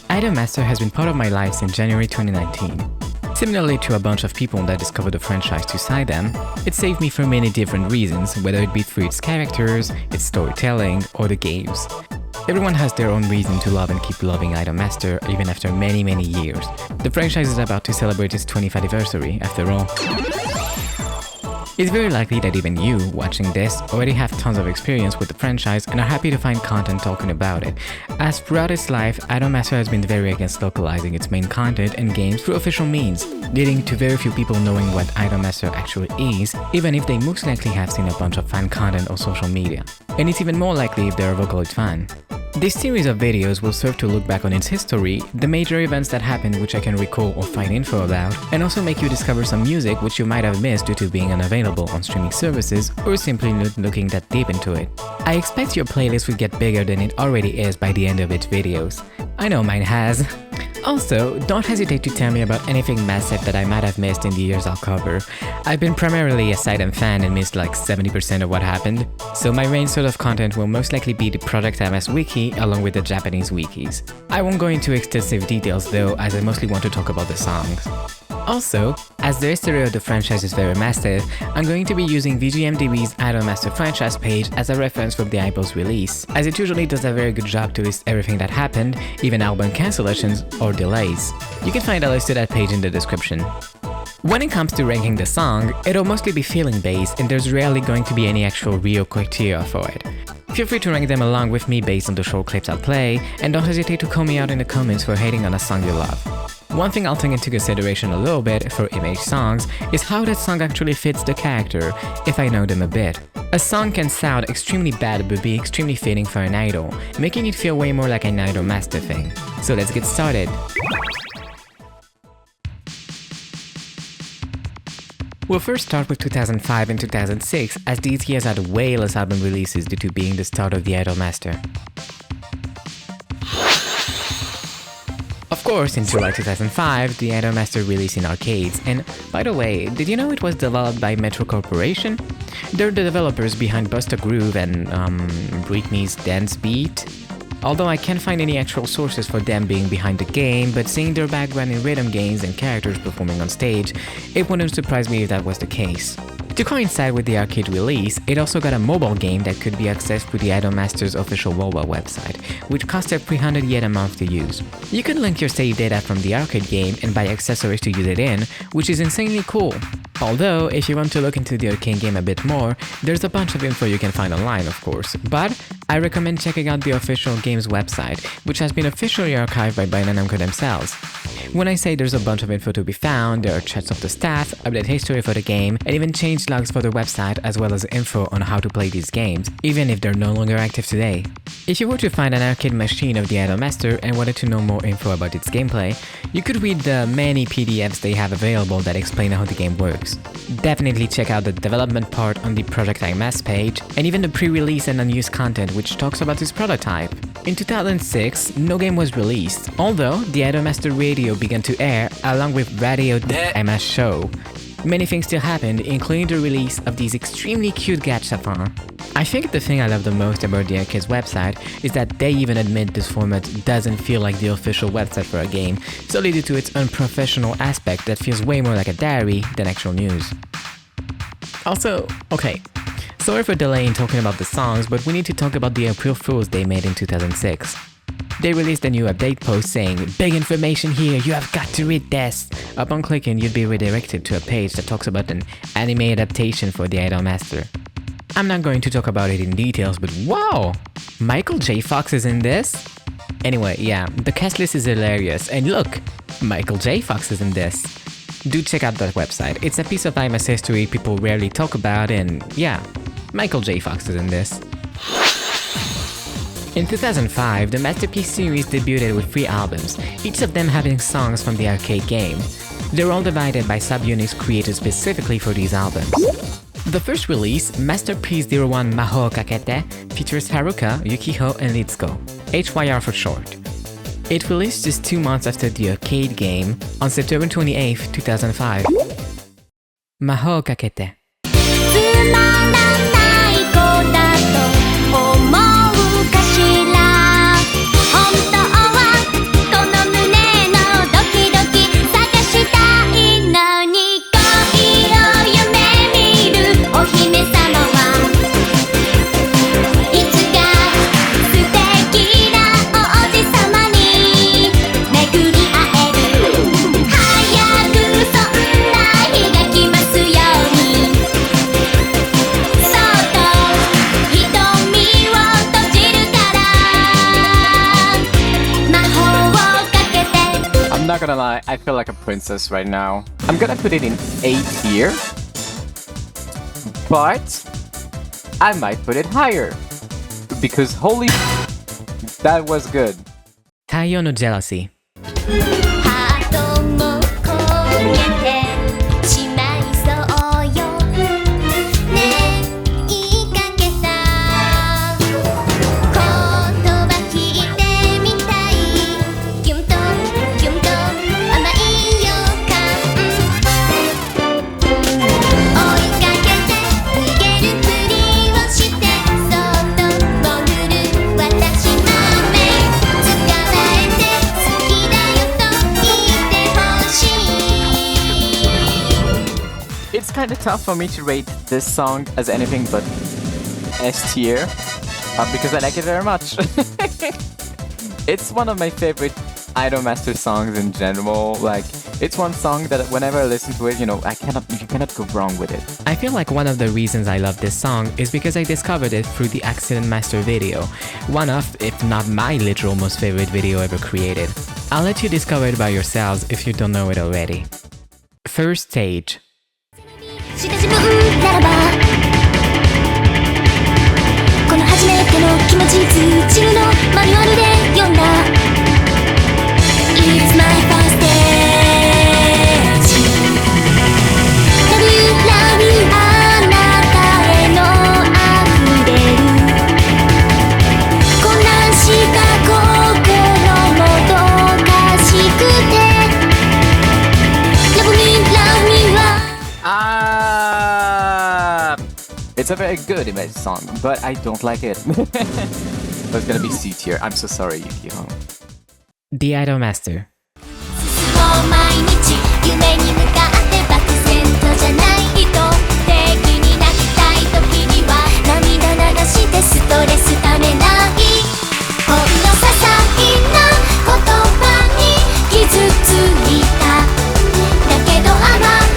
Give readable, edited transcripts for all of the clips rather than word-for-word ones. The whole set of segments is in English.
Idolmaster has been part of my life since January 2019. Similarly to a bunch of people that discovered the franchise to cite them, it saved me for many different reasons, whether it be through its characters, its storytelling, or the games. Everyone has their own reason to love and keep loving Idolmaster even after many years. The franchise is about to celebrate its 20th anniversary, after all. It's very likely that even you, watching this, already have tons of experience with the franchise and are happy to find content talking about it, as throughout its life, Idolmaster has been very against localizing its main content and games through official means, leading to very few people knowing what Idolmaster actually is, even if they most likely have seen a bunch of fan content on social media. And it's even more likely if they're a Vocaloid fan. This series of videos will serve to look back on its history, the major events that happened which I can recall or find info about, and also make you discover some music which you might have missed due to being unavailable on streaming services or simply not looking that deep into it. I expect your playlist will get bigger than it already is by the end of its videos. I know mine has. Also, don't hesitate to tell me about anything massive that I might have missed in the years I'll cover. I've been primarily a Sidem fan and missed like 70% of what happened, so my main sort of content will most likely be the Project MS wiki along with the Japanese wikis. I won't go into extensive details though, as I mostly want to talk about the songs. Also, as the history of the franchise is very massive, I'm going to be using VGMDB's Idolmaster franchise page as a reference from the album's release, as it usually does a very good job to list everything that happened, even album cancellations or delays. You can find a list to that page in the description. When it comes to ranking the song, it'll mostly be feeling based and there's rarely going to be any actual real criteria for it. Feel free to rank them along with me based on the short clips I'll play, and don't hesitate to call me out in the comments for hating on a song you love. One thing I'll take into consideration a little bit for image songs is how that song actually fits the character, if I know them a bit. A song can sound extremely bad but be extremely fitting for an idol, making it feel way more like an Idolmaster thing. So let's get started. We'll first start with 2005 and 2006, as these years had way less album releases due to being the start of the Idolmaster. Of course, in July 2005, the Idolmaster released in arcades, and by the way, did you know it was developed by Metro Corporation? They're the developers behind Busta Groove and Britney's Dance Beat. Although I can't find any actual sources for them being behind the game, but seeing their background in rhythm games and characters performing on stage, it wouldn't surprise me if that was the case. To coincide with the arcade release, it also got a mobile game that could be accessed through the Idolmaster's official mobile website, which costed 300 yen a month to use. You could link your save data from the arcade game and buy accessories to use it in, which is insanely cool. Although, if you want to look into the arcade game a bit more, there's a bunch of info you can find online, of course, but I recommend checking out the official game's website, which has been officially archived by Bandai Namco themselves. When I say there's a bunch of info to be found, there are chats of the staff, update history for the game, and even change logs for the website, as well as info on how to play these games, even if they're no longer active today. If you were to find an arcade machine of the Idolmaster and wanted to know more info about its gameplay, you could read the many PDFs they have available that explain how the game works. Definitely check out the development part on the Project MS page, and even the pre-release and unused content which talks about this prototype. In 2006, no game was released, although the Idolmaster radio began to air along with Radio MS Show. Many things still happened, including the release of these extremely cute Gachapon. I think the thing I love the most about the arcade's website is that they even admit this format doesn't feel like the official website for a game, solely due to its unprofessional aspect that feels way more like a diary than actual news. Also, okay, sorry for delaying talking about the songs, but we need to talk about the April Fools they made in 2006. They released a new update post saying, "Big information here, you have got to read this." Upon clicking, you'd be redirected to a page that talks about an anime adaptation for the Idolmaster. I'm not going to talk about it in details, but wow! Michael J. Fox is in this? Anyway, yeah, the cast list is hilarious, and look! Michael J. Fox is in this. Do check out that website, it's a piece of IMS history people rarely talk about, and yeah, Michael J. Fox is in this. In 2005, the Masterpiece series debuted with 3 albums, each of them having songs from the arcade game. They're all divided by subunits created specifically for these albums. The first release, Masterpiece 01 Mahou Kakete, features Haruka, Yukiho, and Ritsuko, HYR for short. It released just 2 months after the arcade game, on September 28, 2005. Mahou Kakete. つまらない子だと思うかしら本当はこの not gonna lie, I feel like a princess right now. I'm gonna put it in A tier, but I might put it higher because holy, that was good. 太陽の jealousy. ハートも焦げてしまいそうよねえ言いかけた言葉聞いてみたいキュンとキュンと甘い予感追いかけて逃げるふりをしてそっと潜る私の目捕まえて好きだよと言ってほしい It's kind of tough for me to rate this song as anything but S tier because I like it very much. It's one of my favorite Idolmaster songs in general. Like, it's one song that whenever I listen to it, you cannot go wrong with it. I feel like one of the reasons I love this song is because I discovered it through the Accident Master video, one of, if not my literal most favorite video ever created. I'll let you discover it by yourselves if you don't know it already. First stage. した自分ならばこの初めての気持ち通じるのマニュアルで読んだ It's my first stage Love love あなたへの溢れる混乱した心もどかしくて Love me love me は It's a very good image song, but I don't like it. So it's gonna be C tier. I'm so sorry, Yukihon. The Idolmaster. 進もう毎日夢に向かって漠然とじゃない人的に泣きたい時には涙流してストレスためないほんの些細な言葉に傷ついただけど甘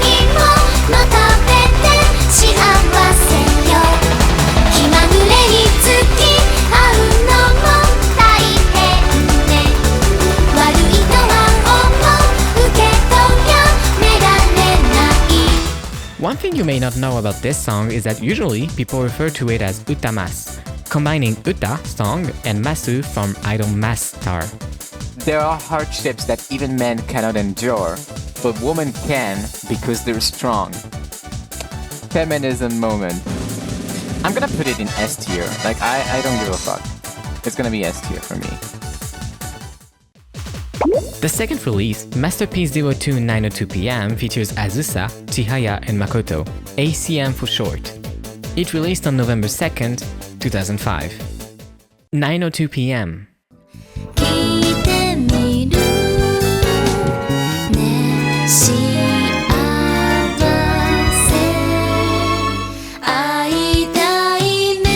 いもの食べて幸せよ気まぐれにつき合うのも大変ね悪いとは思うけどやめられない One thing you may not know about this song is that usually people refer to it as Utamas, combining Uta, song, and Masu from Idolmaster. There are hardships that even men cannot endure, but women can because they're strong. Feminism moment. I'm gonna put it in S tier. Like, I don't give a fuck. It's gonna be S tier for me. The second release, Masterpiece 02902PM, features Azusa, Chihaya, and Makoto, ACM for short. It released on November 2nd, 2005. 902PM. 聞いてみるね幸せ会いたいね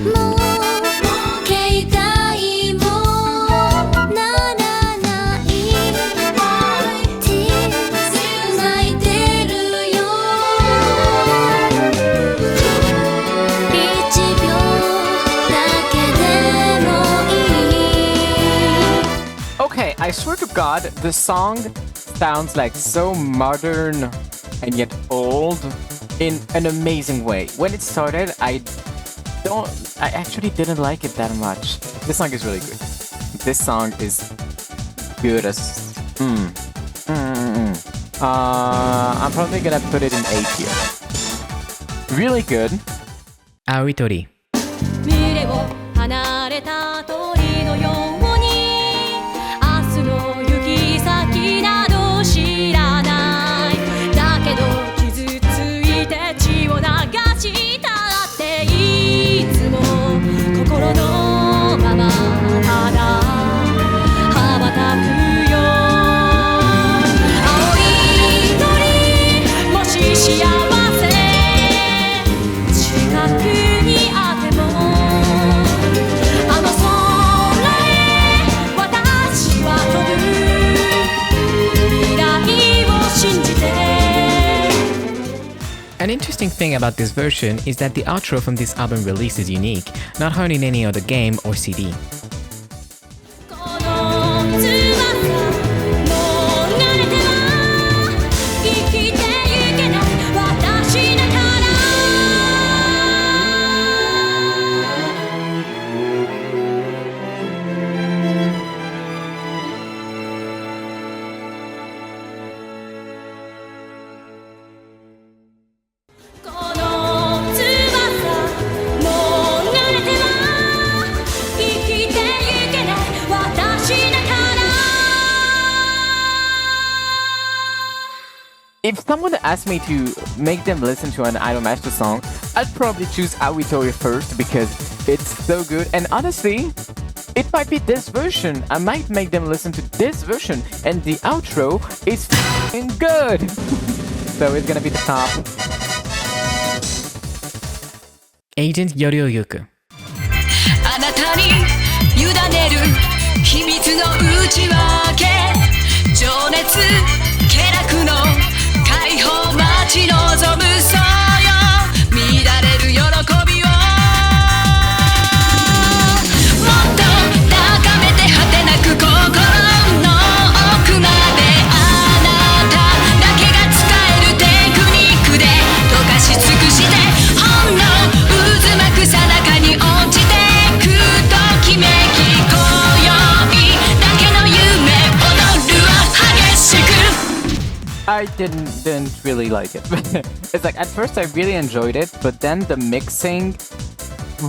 もう携帯もならない泣いてるよ1秒だけでもいい Okay, I swear to God, the song sounds like so modern and yet old in an amazing way. When it started, I actually didn't like it that much. This song is really good. This song is good as. I'm probably gonna put it in A tier. Really good. Aoitori. 未練を離れた鳥のように明日の行き先など知らないだけど傷ついて血を流したっていつも心のままただ羽ばたくよ青い鳥もし幸せ近くにあってもあの空へ私は飛ぶ未来を信じて An interesting thing about this version is that the outro from this album release is unique, not heard in any other game or CD. この翼 if someone asked me to make them listen to an Idolmaster song, I'd probably choose Aoitori first because it's so good. And honestly, it might be this version. I might make them listen to this version, and the outro is f***ing good. So it's gonna be the top. Agent Yoriyuku. あなたに委ねる秘密の内訳情熱気楽の解放待ち望むそうよ乱れる喜びをもっと高めて果てなく心の奥まであなただけが使えるテクニックで溶かし尽くしてほんの渦巻くさなかに落ちてくときめき今宵だけの夢踊るわ激しく I didn't really like it. It's like at first I really enjoyed it, but then the mixing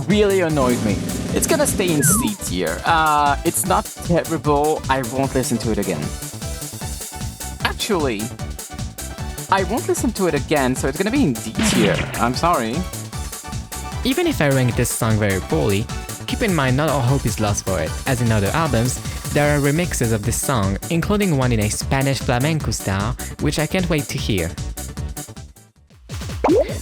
really annoyed me. It's gonna stay in C tier. It's not terrible. I won't listen to it again. Actually, I won't listen to it again, so it's gonna be in D tier. I'm sorry. Even if I rank this song very poorly, keep in mind not all hope is lost for it, as in other albums, there are remixes of this song, including one in a Spanish flamenco style, which I can't wait to hear.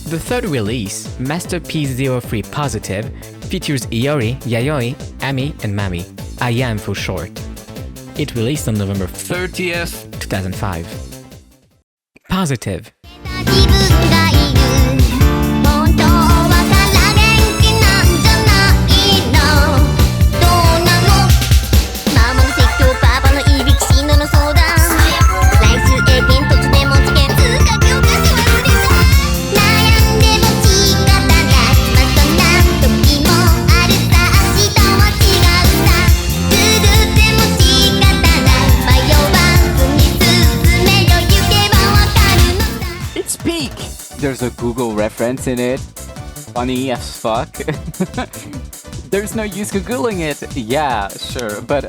The third release, Masterpiece 03 Positive, features Iori, Yayoi, Ami, and Mami, I Am for short. It released on November 30th, 2005. Positive. 自分がいる本当はから元気なんじゃないのどうなのママの説教パパのいびき進路の相談来週 A 点突然持ち券通過教科書は無理だ悩んでも仕方ないまた何時もあるさ明日は違うさずるっても仕方ない迷わずに進めよ行けばわかるのさ It's peak! There's a Google reference in it. Funny as fuck. There's no use Googling it. Yeah, sure. But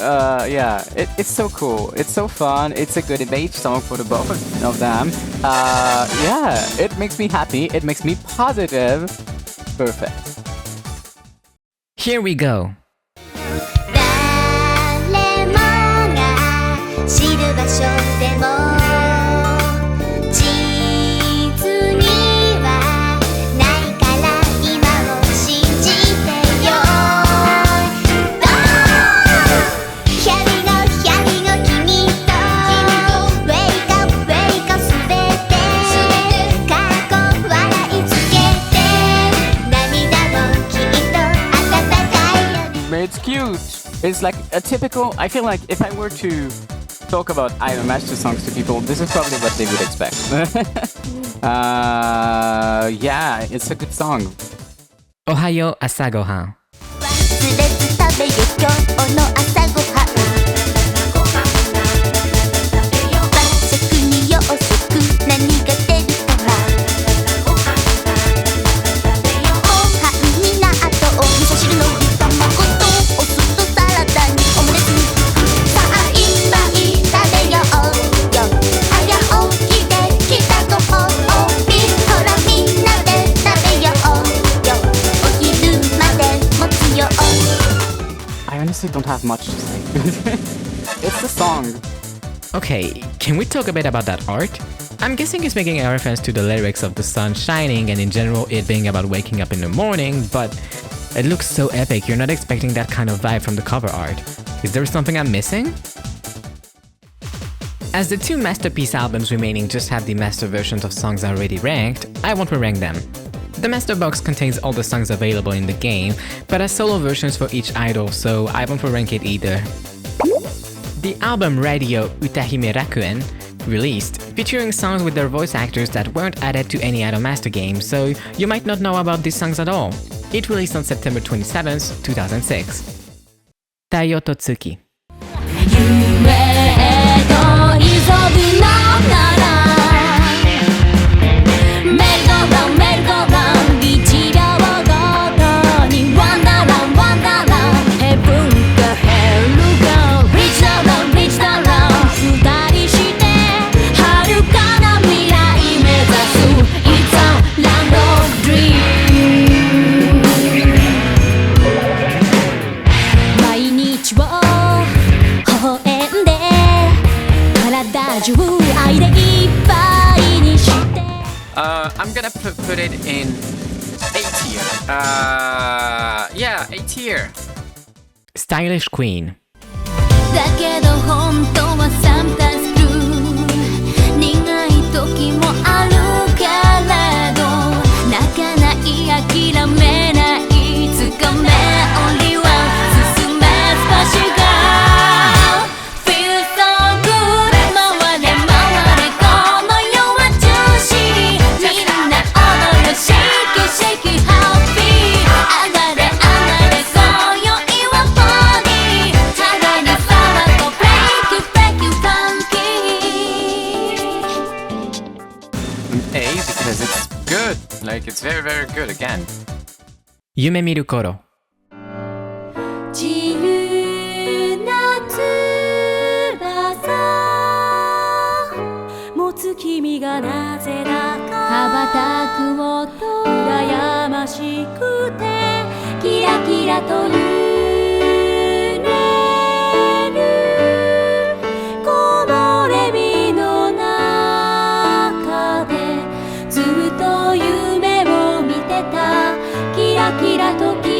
yeah, it's so cool. It's so fun. It's a good image song for the both of them. Yeah, it makes me happy. It makes me positive. Perfect. Here we go. 誰もが知る場所でも実にはないから今を信じてよどうHere we go, here we go 君と Wake up, wake up すべて過去笑いつけて涙もきっと温かいよね It's cute. It's like a typical. I feel like if I were to talk about Idolmaster songs to people, this is probably what they would expect. Yeah, it's a good song. Ohayo Asagohan. 忘れず食べよ今日の朝ごはん晩酌に洋食何が出るかなご飯に納豆味噌汁の煮卵とお酢とサラダにオムレツにさあいっぱい食べようよ早起きできたご褒美ほらみんなで食べようよお昼まで持つよ I honestly don't have much to say. It's the song. Okay, can we talk a bit about that art? I'm guessing it's making a reference to the lyrics of the sun shining and in general it being about waking up in the morning, but it looks so epic, you're not expecting that kind of vibe from the cover art. Is there something I'm missing? As the two Masterpiece albums remaining just have the master versions of songs already ranked, I won't re-rank them. The master box contains all the songs available in the game, but has solo versions for each idol, so I won't re-rank it either. The album Radio Utahime Rakuen released, featuring songs with their voice actors that weren't added to any Idolmaster game, so you might not know about these songs at all. It released on September 27th, 2006. Taiyo Totsuki. 夢へと急ぐのならメルゴランメルゴラン1秒ごとにワンダーランワンダーランヘブンかヘルがリッチダーランリッチダーラン二人して遥かな未来 put it in A tier. Yeah, A tier. Stylish Queen. だけど本当はサンタスク苦い時もあるけれど泣かない諦めないつかめonly one 進め少しが Feel so good 回れ回れこの世はジューシーみんな踊る Shake it shake it happy 上がれ上がれ今宵はボディ互いに騒ごう Break it break it funky A because it's good. Like, it's very, very good again. 夢見る頃。自由な翼持つ君がなぜだか羽ばたく音羨ましくてキラキラと揺れる木漏れ日の中でずっと夢を見てたキラキラと君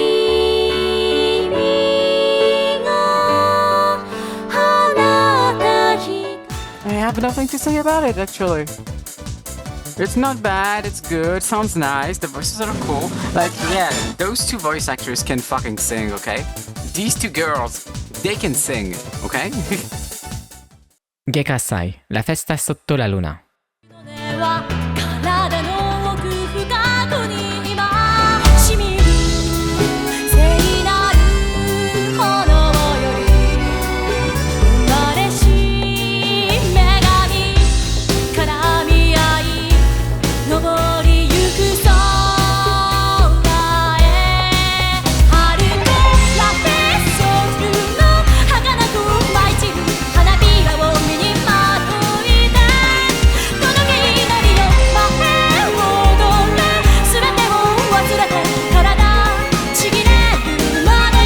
が放った光 I have nothing to say about it, actually. It's not bad, it's good, sounds nice, the voices are cool. Like, yeah, those two voice actors can fucking sing, okay? These two girls, they can sing, okay? Gekasai, la festa sotto la luna. 胸は体の奥深くに今染みる聖なる炎より生まれし女神絡み合い登りゆく空へ遥かラフェソールの儚く舞い散る花びらを身にまといてこの気になりの前を踊れ全てを忘れて体ちぎれるまで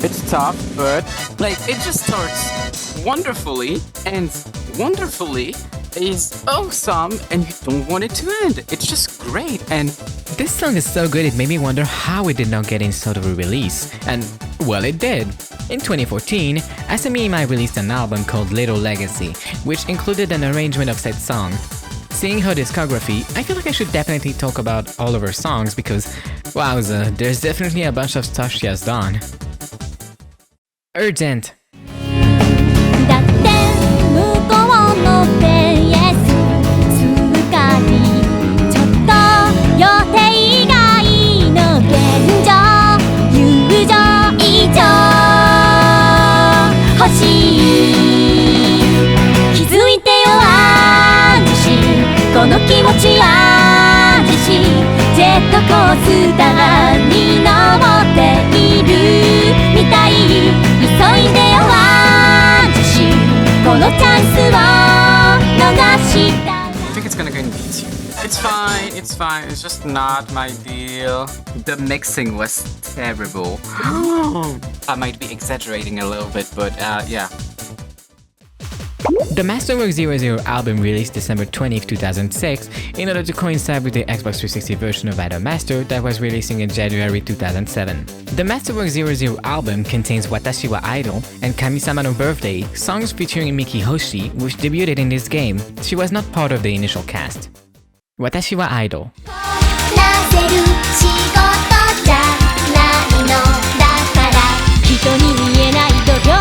It's tough, but like it just starts wonderfully, and wonderfully is awesome, and you don't want it to end. It's just great, and This song is so good it made me wonder how it did not get in sort of a release. And, well, it did. In 2014, SMEMI released an album called Little Legacy, which included an arrangement of said song. Seeing her discography, I feel like I should definitely talk about all of her songs because, wowza, there's definitely a bunch of stuff she has done. Urgent. だって向こうのベースすかにちょっと予定外の現状友情以上欲しい気づいてよあんしこの気持ちあんしジェットコースターに乗っているみたい急いでよあんしこのチャンスを逃したら I think it's gonna go in B tier. It's fine, it's just not my deal. The mixing was terrible. I might be exaggerating a little bit, but yeah. The Masterwork 00 album released December 20th, 2006 in order to coincide with the Xbox 360 version of Idolmaster that was releasing in January 2007. The Masterwork 00 album contains Watashi wa Idol and Kami-sama no Birthday, songs featuring Miki Hoshi, which debuted in this game. She was not part of the initial cast. Watashi wa Idol. なせる仕事じゃないのだから人に見えない努力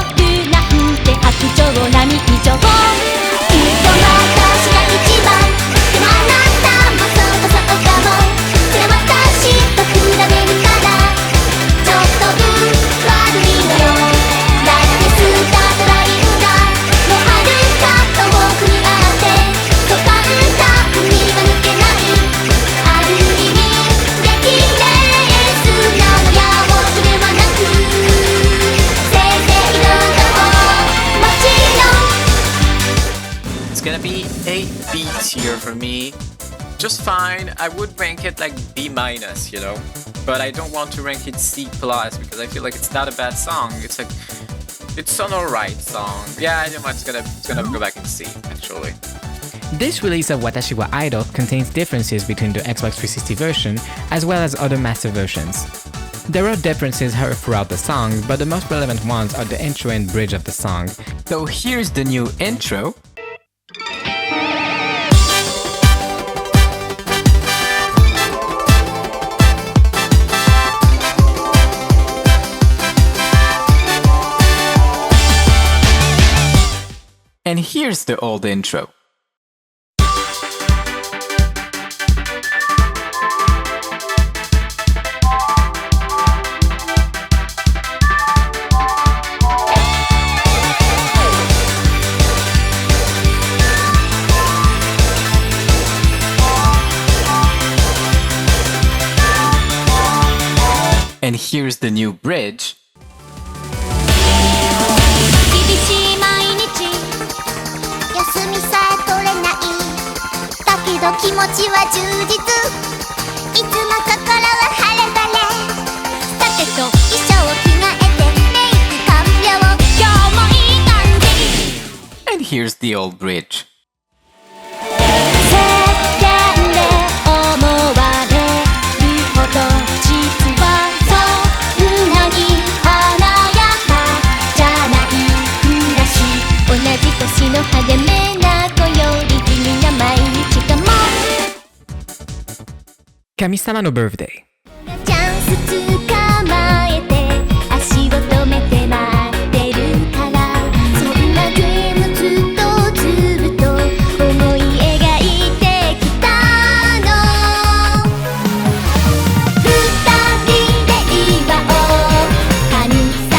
なんて白鳥並以上言うと私が一番でもあなたもそうかもそれ私と比べるからちょっと悪いのよだってスタートラインがもう遥か遠くにあってそう簡単には抜けないある意味できレースなのやもそれはなく正々堂々もちろん It's gonna be a B tier for me. Just fine. I would rank it like B minus, you know. But I don't want to rank it C plus because I feel like it's not a bad song. It's like It's an alright song. Yeah, I might gonna go back and see, actually. This release of Watashi wa Idol contains differences between the Xbox 360 version as well as other master versions. There are differences heard throughout the song, but the most relevant ones are the intro and bridge of the song. So here's the new intro. And here's the old intro. And here's the new bridge. 厳しい毎日休みさえ取れないだけど気持ちは充実いつも心は晴れ晴れさてと衣装を着替えてメイク完了今日もいい感じ And here's the old bridge. 世間で思われるほど実はそんなに華やかじゃない暮らし同じ年の励めな子より地味な毎日かも Kami-sama no birthday. チャンス捕まえて足を止めて待ってるからそんなゲームずっとずっと思い描いてきたの二人で祝おう神様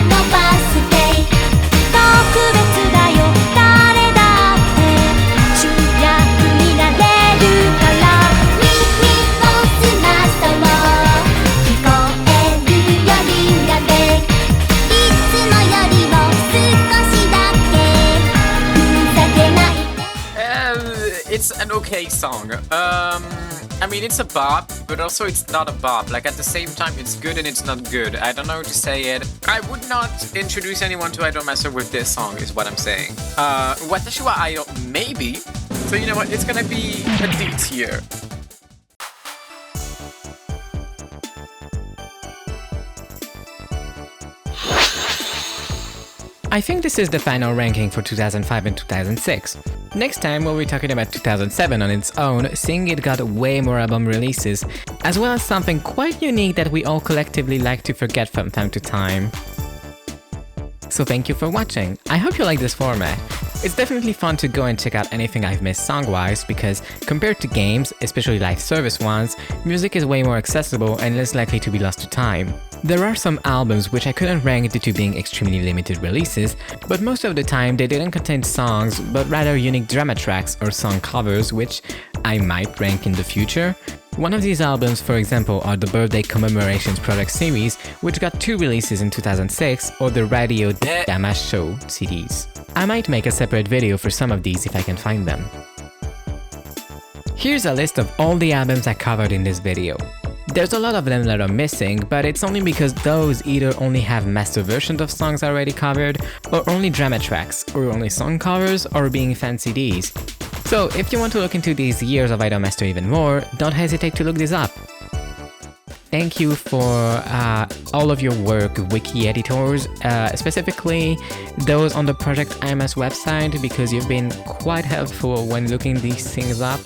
のバースデー特別だよ誰だって主役になれるから耳を澄まそう聞こえるよみんなでいつもよりも少しだけふざけないで It's an okay song. I mean, it's a bop, but also it's not a bop. Like, at the same time, it's good and it's not good. I don't know how to say it. I would not introduce anyone to Idolmaster with this song, is what I'm saying. Watashi wa Idol, maybe. So, you know what? It's gonna be a D tier. I think this is the final ranking for 2005 and 2006. Next time we'll be talking about 2007 on its own, seeing it got way more album releases, as well as something quite unique that we all collectively like to forget from time to time. So thank you for watching. I hope you like this format. It's definitely fun to go and check out anything I've missed song-wise because compared to games, especially live service ones, music is way more accessible and less likely to be lost to time. There are some albums which I couldn't rank due to being extremely limited releases, but most of the time they didn't contain songs but rather unique drama tracks or song covers which I might rank in the future. One of these albums, for example, are the Birthday Commemorations Product Series, which got 2 releases in 2006, or the Radio Dama Show CDs. I might make a separate video for some of these if I can find them. Here's a list of all the albums I covered in this video. There's a lot of them that are missing, but it's only because those either only have master versions of songs already covered, or only drama tracks, or only song covers, or being fan CDs. So if you want to look into these years of Idolmaster even more, don't hesitate to look this up. Thank you for all of your work, wiki editors, specifically those on the Project IMS website, because you've been quite helpful when looking these things up.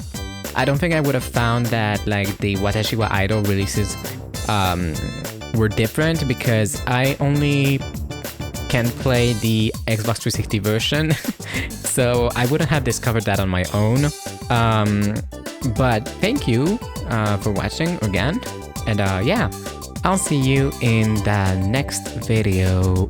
I don't think I would have found that like the Watashi wa Idol releases were different because I only can play the Xbox 360 version, so I wouldn't have discovered that on my own. But thank you for watching again, and yeah, I'll see you in the next video.